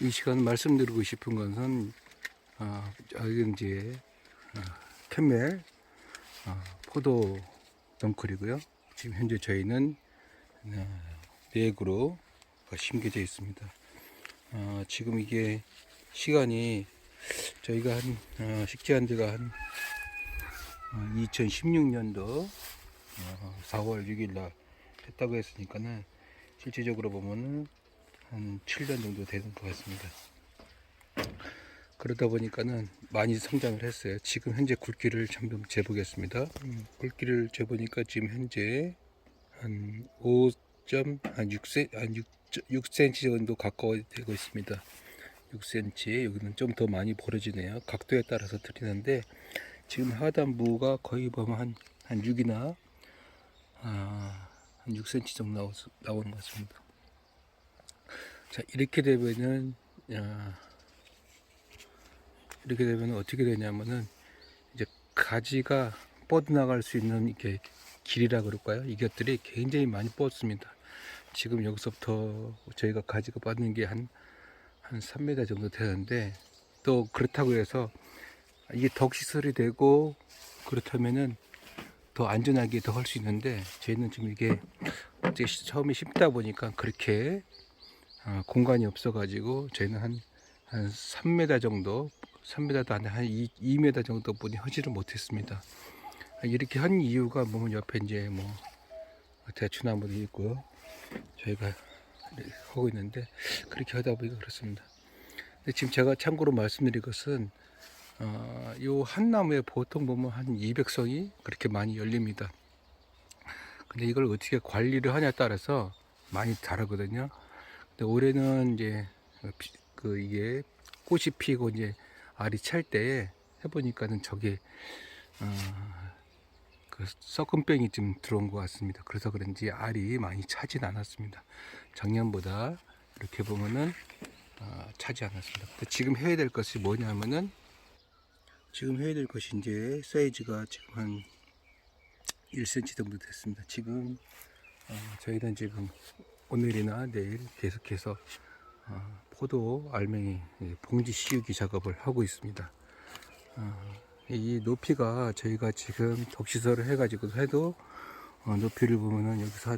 이 시간 말씀드리고 싶은 것은 여기 이제 캠멜 포도 덩쿨이고요. 지금 현재 저희는 네 그루가 심겨져 있습니다. 지금 이게 시간이 저희가 식재한 지가 한 2016년도 4월 6일 날 했다고 했으니까는 실제적으로 보면은 한 7년 정도 되는 것 같습니다. 그러다 보니까는 많이 성장을 했어요. 지금 현재 굵기를 한번 재보겠습니다. 굵기를 재보니까 지금 현재 한 6cm 정도 가까워 되고 있습니다. 6cm. 여기는 좀 더 많이 벌어지네요. 각도에 따라서 틀리는데 지금 하단부가 거의 보면 한 6이나 한 6cm 정도 나오는 것 같습니다. 자, 이렇게 되면은 어떻게 되냐면은 이제 가지가 뻗어나갈 수 있는 이게 길이라 그럴까요? 이것들이 굉장히 많이 뻗습니다. 지금 여기서부터 저희가 가지가 뻗는 게 한 3m 정도 되는데, 또 그렇다고 해서 이게 덕시설이 되고 그렇다면은 더 안전하게 더 할 수 있는데, 저희는 지금 이게 처음에 심다 보니까 그렇게 공간이 없어 가지고 저희는 한 3m 정도, 3m도 안 돼, 한 2m 정도 뿐이 하지를 못했습니다. 이렇게 한 이유가 보면 옆에 이제 뭐 대추나무도 있고요. 저희가 하고 있는데 그렇게 하다 보니까 그렇습니다. 근데 지금 제가 참고로 말씀드릴 것은 요 한 나무에 보통 보면 한 200송이 그렇게 많이 열립니다. 근데 이걸 어떻게 관리를 하냐에 따라서 많이 다르거든요. 근데 올해는 이제 이게 꽃이 피고 이제 알이 찰 때에 해보니까는 저게 그 썩은병이 좀 들어온 것 같습니다. 그래서 그런지 알이 많이 차진 않았습니다. 작년보다 이렇게 보면은 차지 않았습니다. 근데 지금 해야 될 것이 뭐냐면은, 지금 해야 될 것이 이제 사이즈가 지금 한 1cm 정도 됐습니다. 지금 저희는 지금 오늘이나 내일 계속해서 포도 알맹이 봉지 씌우기 작업을 하고 있습니다. 이 높이가 저희가 지금 덕시설을 해가지고 해도 높이를 보면은 여기서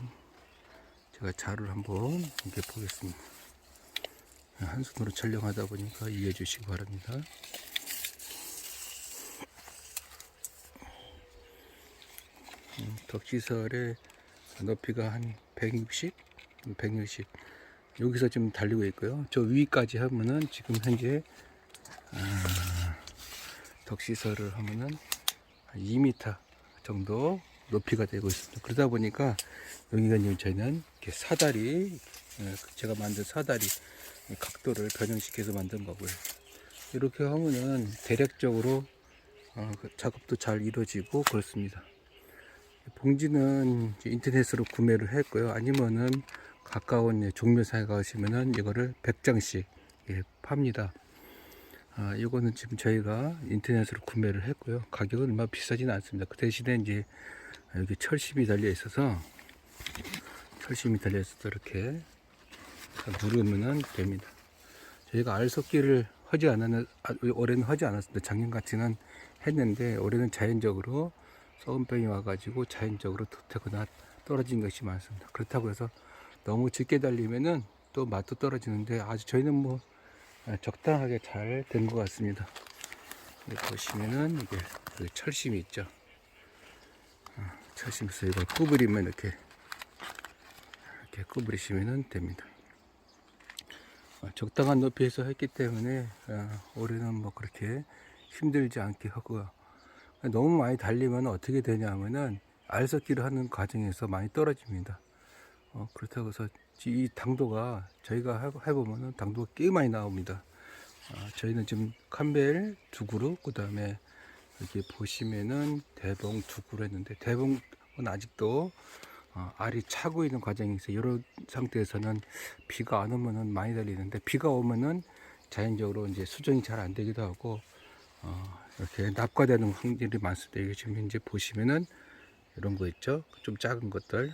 제가 자를 한번 이렇게 보겠습니다. 한 손으로 촬영하다 보니까 이해해 주시기 바랍니다. 덕시설의 높이가 한 160 여기서 지금 달리고 있고요. 저 위까지 하면은 지금 현재 덕시설을 하면은 2m 정도 높이가 되고 있습니다. 그러다 보니까 여기가 지금 저희는 이렇게 사다리, 제가 만든 사다리 각도를 변형시켜서 만든 거고요. 이렇게 하면은 대략적으로 작업도 잘 이루어지고 그렇습니다. 봉지는 인터넷으로 구매를 했고요. 아니면은 가까운 종묘사에 가시면은 이거를 100장씩 팝니다. 이거는 지금 저희가 인터넷으로 구매를 했고요. 가격은 얼마 비싸지는 않습니다. 그 대신에 이제 여기 철심이 달려 있어서 이렇게 누르면은 됩니다. 저희가 알 섞기를 하지 않았는, 올해는 하지 않았습니다. 작년 같이는 했는데 올해는 자연적으로 썩은병이 와가지고 자연적으로 툭하거나 떨어진 것이 많습니다. 그렇다고 해서 너무 짙게 달리면은 또 맛도 떨어지는데 아주 저희는 뭐 적당하게 잘 된 것 같습니다. 보시면은 이게 여기 철심이 있죠. 철심에서 이걸 구부리면 이렇게 구부리시면 됩니다. 적당한 높이에서 했기 때문에 올해는 뭐 그렇게 힘들지 않게 하고요. 너무 많이 달리면 어떻게 되냐면은 알석기를 하는 과정에서 많이 떨어집니다. 그렇다고 해서 이 당도가 저희가 해보면은 당도가 꽤 많이 나옵니다. 저희는 지금 캄벨 2그루, 그 다음에 여기 보시면은 대봉 2그루 했는데, 대봉은 아직도 알이 차고 있는 과정이 있어요. 이런 상태에서는 비가 안 오면은 많이 달리는데, 비가 오면은 자연적으로 이제 수정이 잘 안 되기도 하고 이렇게 납과되는 확률이 많습니다. 이게 지금 현재 보시면은 이런 거 있죠. 좀 작은 것들,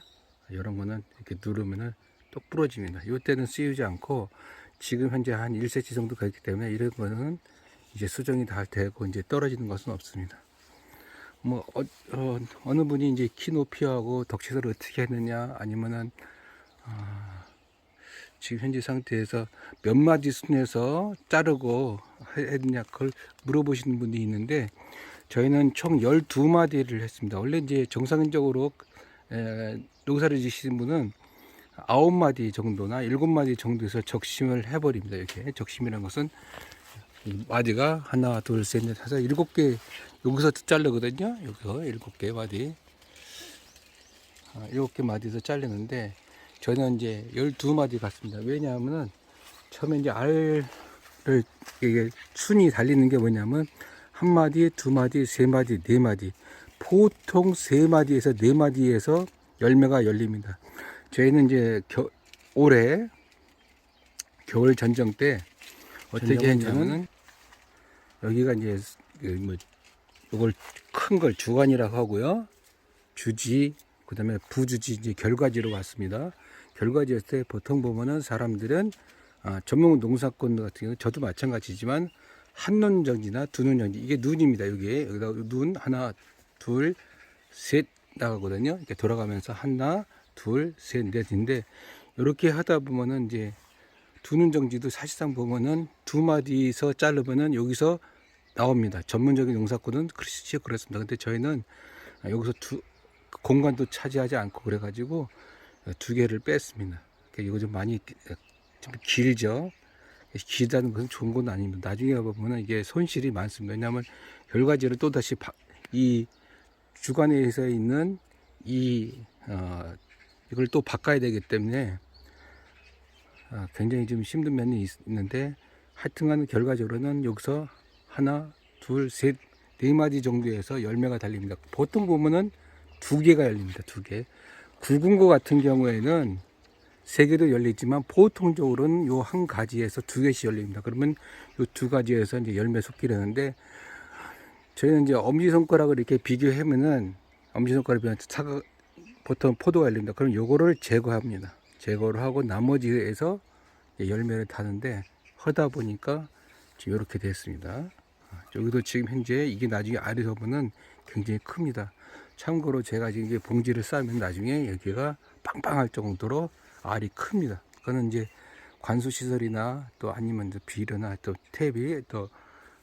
이런 거는 이렇게 누르면은 똑 부러집니다. 이때는 씌우지 않고 지금 현재 한 1cm 정도 가있기 때문에 이런 거는 이제 수정이 다 되고 이제 떨어지는 것은 없습니다. 뭐 어느 분이 이제 키 높이하고 덕치설을 어떻게 했느냐, 아니면은 지금 현재 상태에서 몇 마디 순에서 자르고 했느냐, 그걸 물어보시는 분이 있는데, 저희는 총 12마디를 했습니다. 원래 이제 정상적으로 농사를 지시는 분은 9마디 정도나 7마디 정도에서 적심을 해버립니다. 이렇게 적심이라는 것은 마디가 하나, 둘, 셋, 넷 해서 7개 여기서 자르거든요. 여기서 7개 마디, 7개 마디에서 자르는데, 저는 이제 12마디 갔습니다. 왜냐하면은 처음에 이제 알을 이게 순이 달리는 게 뭐냐면, 한 마디, 두 마디, 세 마디, 네 마디, 보통 세 마디에서 네 마디에서 열매가 열립니다. 저희는 이제 올해 겨울 전정 때 어떻게 했냐면은, 여기가 이제 뭐 이걸 큰 걸 주관이라고 하고요, 주지, 그 다음에 부주지, 이제 결과지로 왔습니다. 결과지였을 때 보통 보면은 사람들은 전문 농사꾼 같은 경우, 저도 마찬가지지만 한눈 정지나 두눈 정지, 이게 눈입니다. 여기다 눈 하나, 둘, 셋 나가거든요. 이렇게 돌아가면서 하나, 둘, 셋, 넷인데, 이렇게 하다 보면은 이제 두눈 정지도 사실상 보면은 두 마디에서 자르면은 여기서 나옵니다. 전문적인 농사꾼은 그렇습니다. 근데 저희는 여기서 공간도 차지하지 않고 그래가지고 2개를 뺐습니다. 이거 좀 많이 좀 길죠. 길다는 것은 좋은 건 아닙니다. 나중에 보면 이게 손실이 많습니다. 왜냐하면 결과지를 또 다시 이 주관에서 있는 이걸 또 바꿔야 되기 때문에 굉장히 좀 힘든 면이 있는데, 하여튼간 결과적으로는 여기서 하나, 둘, 셋, 네 마디 정도에서 열매가 달립니다. 보통 보면은 2개가 열립니다. 2개. 굵은 거 같은 경우에는 3개도 열리지만, 보통적으로는 요 한 가지에서 2개씩 열립니다. 그러면 요 2가지에서 이제 열매 솟기려는데, 저희는 이제 엄지손가락을 이렇게 비교하면은, 엄지손가락이 보통 포도가 열립니다. 그럼 요거를 제거합니다. 제거를 하고 나머지에서 열매를 타는데, 하다 보니까 지금 이렇게 됐습니다. 여기도 지금 현재 이게 나중에 알에서 보면 굉장히 큽니다. 참고로 제가 지금 이게 봉지를 싸면 나중에 여기가 빵빵할 정도로 알이 큽니다. 그거는 이제 관수 시설이나 또 아니면 비료나 또 탭이 또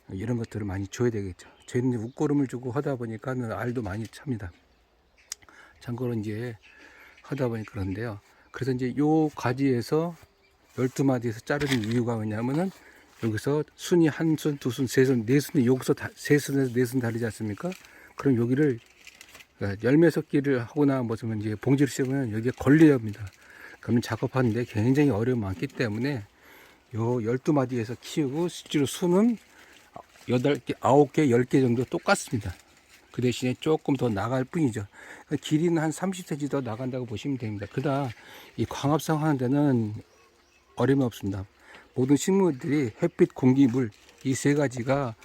이런 것들을 많이 줘야 되겠죠. 저희는 이제 웃고름을 주고 하다 보니까 알도 많이 찹니다. 참고로 이제 하다 보니까 그런데요. 그래서 이제 요 가지에서 12마디에서 자르는 이유가 뭐냐면은, 여기서 순이 한 순, 두 순, 세 순, 네 순이 여기서 세 순에서 네 순 다르지 않습니까? 그럼 여기를 열매 섞기를 하거나 무슨 이제 봉지를 씌우면 여기에 걸려야 합니다. 그러면 작업하는데 굉장히 어려움이 많기 때문에 요 12마디에서 키우고, 실제로 수는 8개, 9개, 10개 정도 똑같습니다. 그 대신에 조금 더 나갈 뿐이죠. 길이는 한 30cm 더 나간다고 보시면 됩니다. 그다 이 광합성 하는 데는 어려움이 없습니다. 모든 식물들이 햇빛, 공기, 물, 이 3가지가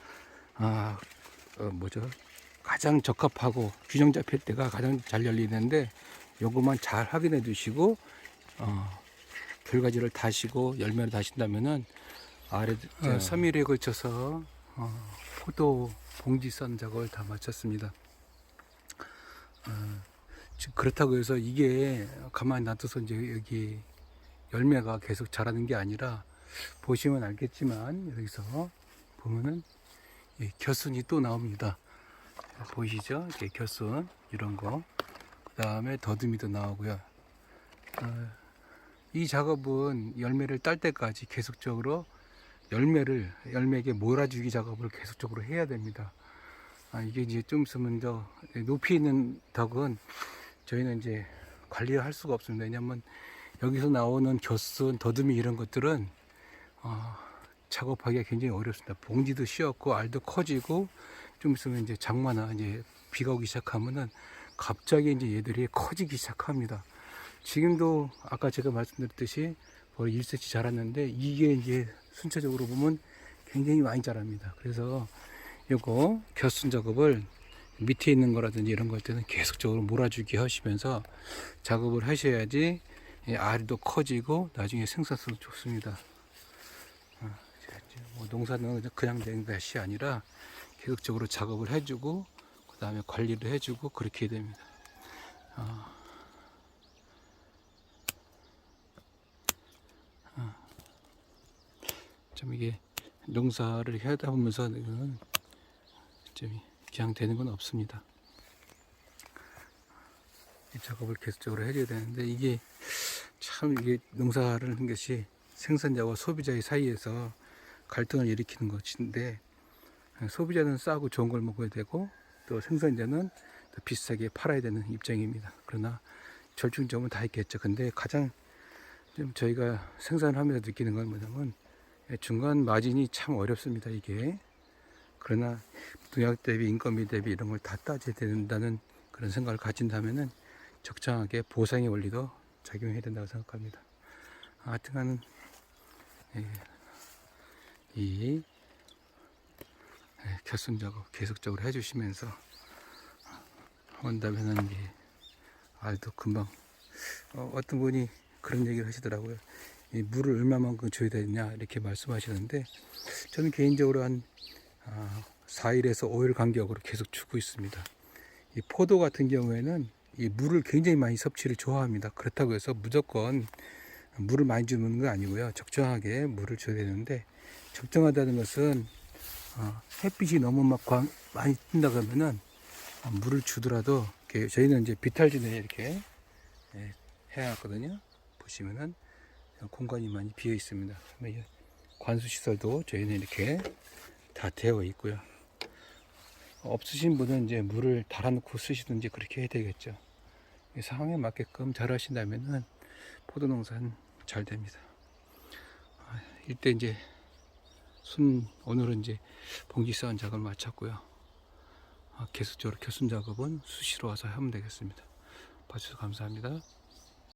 가장 적합하고 균형 잡힐 때가 가장 잘 열리는데, 요것만 잘 확인해 주시고 결과지를 다시고 열매를 다신다면은, 아래 3일에 걸쳐서 포도 봉지 썬 작업을 다 마쳤습니다. 그렇다고 해서 이게 가만히 놔둬서 이제 여기 열매가 계속 자라는 게 아니라, 보시면 알겠지만 여기서 보면은 겨순이 또 나옵니다. 보이시죠? 이렇게 겨순 이런 거, 그 다음에 더듬이도 나오고요. 이 작업은 열매를 딸 때까지 계속적으로 열매에게 몰아주기 작업을 계속적으로 해야 됩니다. 이게 이제 좀 있으면 더 높이 있는 덕은 저희는 이제 관리를 할 수가 없습니다. 왜냐하면 여기서 나오는 겨순, 더듬이 이런 것들은 작업하기가 굉장히 어렵습니다. 봉지도 씌었고 알도 커지고, 좀 있으면 이제 장마나 이제 비가 오기 시작하면은 갑자기 이제 얘들이 커지기 시작합니다. 지금도 아까 제가 말씀드렸듯이 거의 1cm 자랐는데, 이게 이제 순차적으로 보면 굉장히 많이 자랍니다. 그래서 요거 겨순 작업을 밑에 있는 거라든지 이런 걸 때는 계속적으로 몰아주기 하시면서 작업을 하셔야지 알도 커지고 나중에 생산성도 좋습니다. 뭐 농사는 그냥 된 것이 아니라 계속적으로 작업을 해주고 그 다음에 관리를 해주고 그렇게 됩니다. 좀 이게 농사를 하다 보면서 좀 그냥 되는 건 없습니다. 이 작업을 계속적으로 해줘야 되는데 이게 참 이게 농사를 하는 것이 생산자와 소비자의 사이에서 갈등을 일으키는 것인데 소비자는 싸고 좋은 걸 먹어야 되고 또 생산자는 더 비싸게 팔아야 되는 입장입니다. 그러나 절충점은 다 있겠죠. 근데 가장 좀 저희가 생산을 하면서 느끼는 건 뭐냐면 중간 마진이 참 어렵습니다. 이게 그러나 농약 대비 인건비 대비 이런 걸 다 따져야 된다는 그런 생각을 가진다면은 적정하게 보상의 원리도 작용해야 된다고 생각합니다. 하여튼간 이 겨순 작업 계속적으로 해주시면서 한다면은 알도 금방 어떤 분이 그런 얘기를 하시더라고요. 이 물을 얼마만큼 줘야 되냐 이렇게 말씀하시는데 저는 개인적으로 한 4일에서 5일 간격으로 계속 주고 있습니다. 이 포도 같은 경우에는 이 물을 굉장히 많이 섭취를 좋아합니다. 그렇다고 해서 무조건 물을 많이 주는 건 아니고요. 적정하게 물을 줘야 되는데 적정하다는 것은 햇빛이 너무 막 많이 뜬다 그러면은 물을 주더라도 저희는 이제 비탈진에 이렇게 해놨거든요. 보시면은 공간이 많이 비어 있습니다. 관수 시설도 저희는 이렇게 다 되어 있고요. 없으신 분은 이제 물을 달아놓고 쓰시든지 그렇게 해야 되겠죠. 이 상황에 맞게끔 잘 하신다면은 포도 농사는 잘 됩니다. 이때 이제 오늘은 이제 봉지 쌓은 작업을 마쳤고요. 계속적으로 겨순 작업은 수시로 와서 하면 되겠습니다. 봐주셔서 감사합니다.